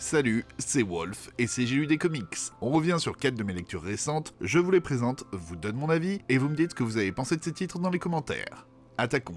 Salut, c'est Wolf et c'est J'ai lu des comics. On revient sur 4 de mes lectures récentes, je vous les présente, vous donne mon avis et vous me dites ce que vous avez pensé de ces titres dans les commentaires. Attaquons.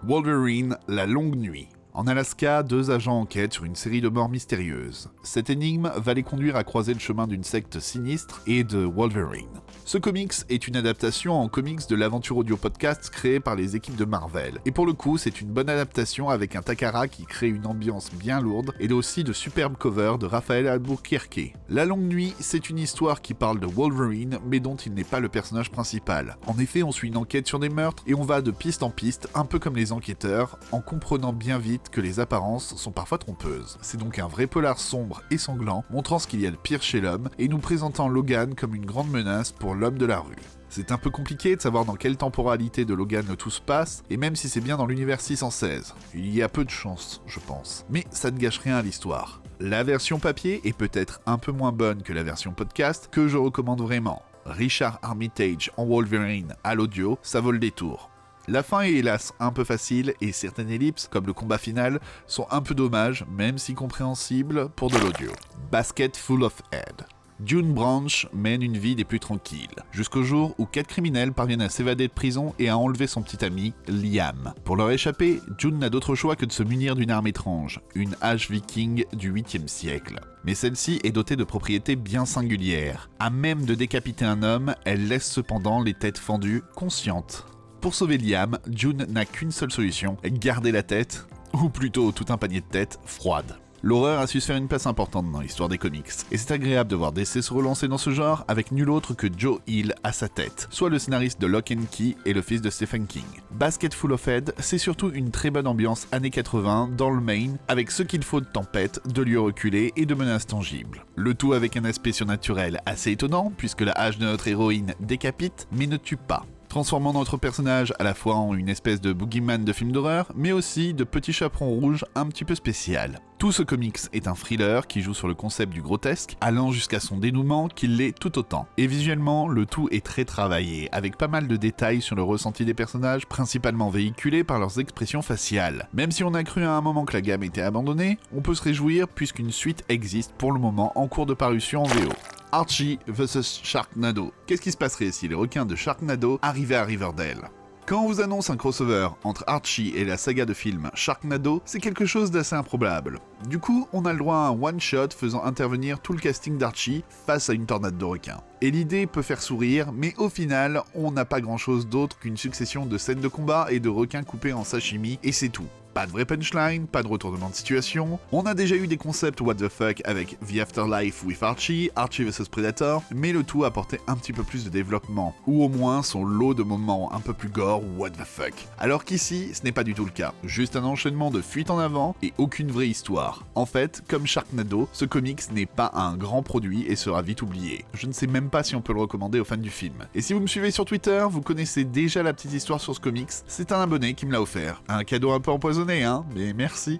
Wolverine, la longue nuit. En Alaska, 2 agents enquêtent sur une série de morts mystérieuses. Cette énigme va les conduire à croiser le chemin d'une secte sinistre et de Wolverine. Ce comics est une adaptation en comics de l'aventure audio podcast créée par les équipes de Marvel. Et pour le coup, c'est une bonne adaptation avec un Takara qui crée une ambiance bien lourde et aussi de superbes covers de Raphaël Albuquerque. La longue nuit, c'est une histoire qui parle de Wolverine, mais dont il n'est pas le personnage principal. En effet, on suit une enquête sur des meurtres et on va de piste en piste, un peu comme les enquêteurs, en comprenant bien vite que les apparences sont parfois trompeuses. C'est donc un vrai polar sombre et sanglant, montrant ce qu'il y a de pire chez l'homme et nous présentant Logan comme une grande menace pour l'homme de la rue. C'est un peu compliqué de savoir dans quelle temporalité de Logan tout se passe, et même si c'est bien dans l'univers 616. Il y a peu de chance, je pense. Mais ça ne gâche rien à l'histoire. La version papier est peut-être un peu moins bonne que la version podcast, que je recommande vraiment. Richard Armitage en Wolverine à l'audio, ça vaut le détour. La fin est hélas un peu facile et certaines ellipses, comme le combat final, sont un peu dommages, même si compréhensibles pour de l'audio. Basket Full of Head. June Branch mène une vie des plus tranquilles, jusqu'au jour où 4 criminels parviennent à s'évader de prison et à enlever son petit ami, Liam. Pour leur échapper, June n'a d'autre choix que de se munir d'une arme étrange, une hache viking du 8e siècle. Mais celle-ci est dotée de propriétés bien singulières. À même de décapiter un homme, elle laisse cependant les têtes fendues conscientes. Pour sauver Liam, June n'a qu'une seule solution, garder la tête, ou plutôt tout un panier de têtes, froide. L'horreur a su se faire une place importante dans l'histoire des comics, et c'est agréable de voir DC se relancer dans ce genre avec nul autre que Joe Hill à sa tête, soit le scénariste de Lock and Key et le fils de Stephen King. Basket Full of Head, c'est surtout une très bonne ambiance années 80 dans le Maine, avec ce qu'il faut de tempêtes, de lieux reculés et de menaces tangibles. Le tout avec un aspect surnaturel assez étonnant, puisque la hache de notre héroïne décapite, mais ne tue pas, transformant notre personnage à la fois en une espèce de boogeyman de film d'horreur, mais aussi de petit chaperon rouge un petit peu spécial. Tout ce comics est un thriller qui joue sur le concept du grotesque, allant jusqu'à son dénouement qui l'est tout autant. Et visuellement, le tout est très travaillé, avec pas mal de détails sur le ressenti des personnages, principalement véhiculés par leurs expressions faciales. Même si on a cru à un moment que la gamme était abandonnée, on peut se réjouir puisqu'une suite existe pour le moment en cours de parution en VO. Archie vs Sharknado. Qu'est-ce qui se passerait si les requins de Sharknado arrivaient à Riverdale ? Quand on vous annonce un crossover entre Archie et la saga de films Sharknado, c'est quelque chose d'assez improbable. Du coup, on a le droit à un one-shot faisant intervenir tout le casting d'Archie face à une tornade de requins. Et l'idée peut faire sourire, mais au final, on n'a pas grand-chose d'autre qu'une succession de scènes de combat et de requins coupés en sashimi, et c'est tout. Pas de vrai punchline, pas de retournement de situation. On a déjà eu des concepts what the fuck avec The Afterlife with Archie, Archie vs Predator, mais le tout apportait un petit peu plus de développement, ou au moins son lot de moments un peu plus gore ou what the fuck. Alors qu'ici, ce n'est pas du tout le cas. Juste un enchaînement de fuites en avant et aucune vraie histoire. En fait, comme Sharknado, ce comics n'est pas un grand produit et sera vite oublié. Je ne sais même pas si on peut le recommander aux fans du film. Et si vous me suivez sur Twitter, vous connaissez déjà la petite histoire sur ce comics, c'est un abonné qui me l'a offert. Un cadeau un peu empoisonné, mais merci.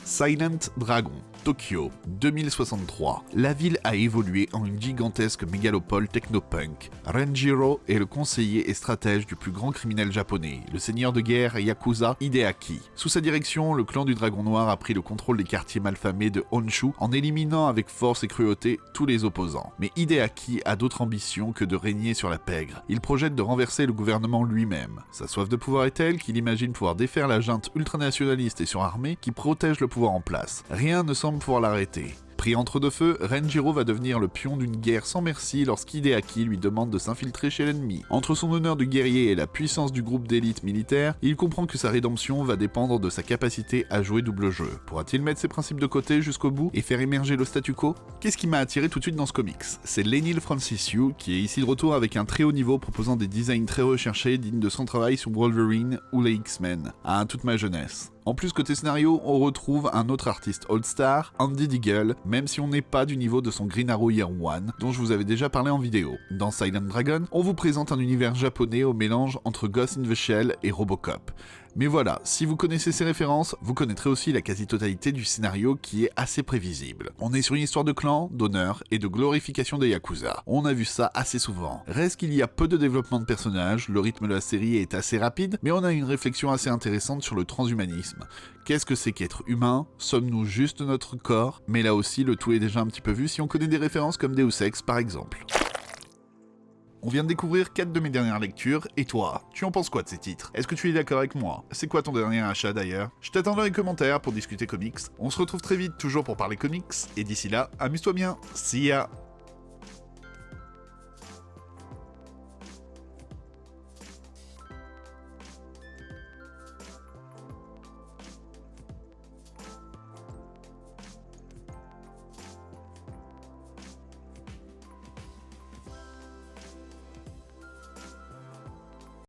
Silent Dragon, Tokyo, 2063. La ville a évolué en une gigantesque mégalopole technopunk. Renjiro est le conseiller et stratège du plus grand criminel japonais, le seigneur de guerre Yakuza Hideaki. Sous sa direction, le clan du Dragon Noir a pris le contrôle des quartiers malfamés de Honshu en éliminant avec force et cruauté tous les opposants. Mais Hideaki a d'autres ambitions que de régner sur la pègre. Il projette de renverser le gouvernement lui-même. Sa soif de pouvoir est telle qu'il imagine pouvoir défaire la junte ultranationaliste et surarmée qui protège le pouvoir en place. Rien ne semble pouvoir l'arrêter. Pris entre deux feux, Renjiro va devenir le pion d'une guerre sans merci lorsqu'Hideaki lui demande de s'infiltrer chez l'ennemi. Entre son honneur de guerrier et la puissance du groupe d'élite militaire, il comprend que sa rédemption va dépendre de sa capacité à jouer double jeu. Pourra-t-il mettre ses principes de côté jusqu'au bout et faire émerger le statu quo ? Qu'est-ce qui m'a attiré tout de suite dans ce comics ? C'est Lenil Franciscu qui est ici de retour avec un très haut niveau proposant des designs très recherchés dignes de son travail sur Wolverine ou les X-Men, à toute ma jeunesse. En plus, côté scénario, on retrouve un autre artiste all-star, Andy Diggle, même si on n'est pas du niveau de son Green Arrow Year One, dont je vous avais déjà parlé en vidéo. Dans Silent Dragon, on vous présente un univers japonais au mélange entre Ghost in the Shell et Robocop. Mais voilà, si vous connaissez ces références, vous connaîtrez aussi la quasi-totalité du scénario qui est assez prévisible. On est sur une histoire de clan, d'honneur et de glorification des Yakuza. On a vu ça assez souvent. Reste qu'il y a peu de développement de personnages, le rythme de la série est assez rapide, mais on a une réflexion assez intéressante sur le transhumanisme. Qu'est-ce que c'est qu'être humain? Sommes-nous juste notre corps? Mais là aussi, le tout est déjà un petit peu vu si on connaît des références comme Deus Ex par exemple. On vient de découvrir 4 de mes dernières lectures, et toi, tu en penses quoi de ces titres? Est-ce que tu es d'accord avec moi? C'est quoi ton dernier achat d'ailleurs? Je t'attends dans les commentaires pour discuter comics. On se retrouve très vite, toujours pour parler comics, et d'ici là, amuse-toi bien. See ya!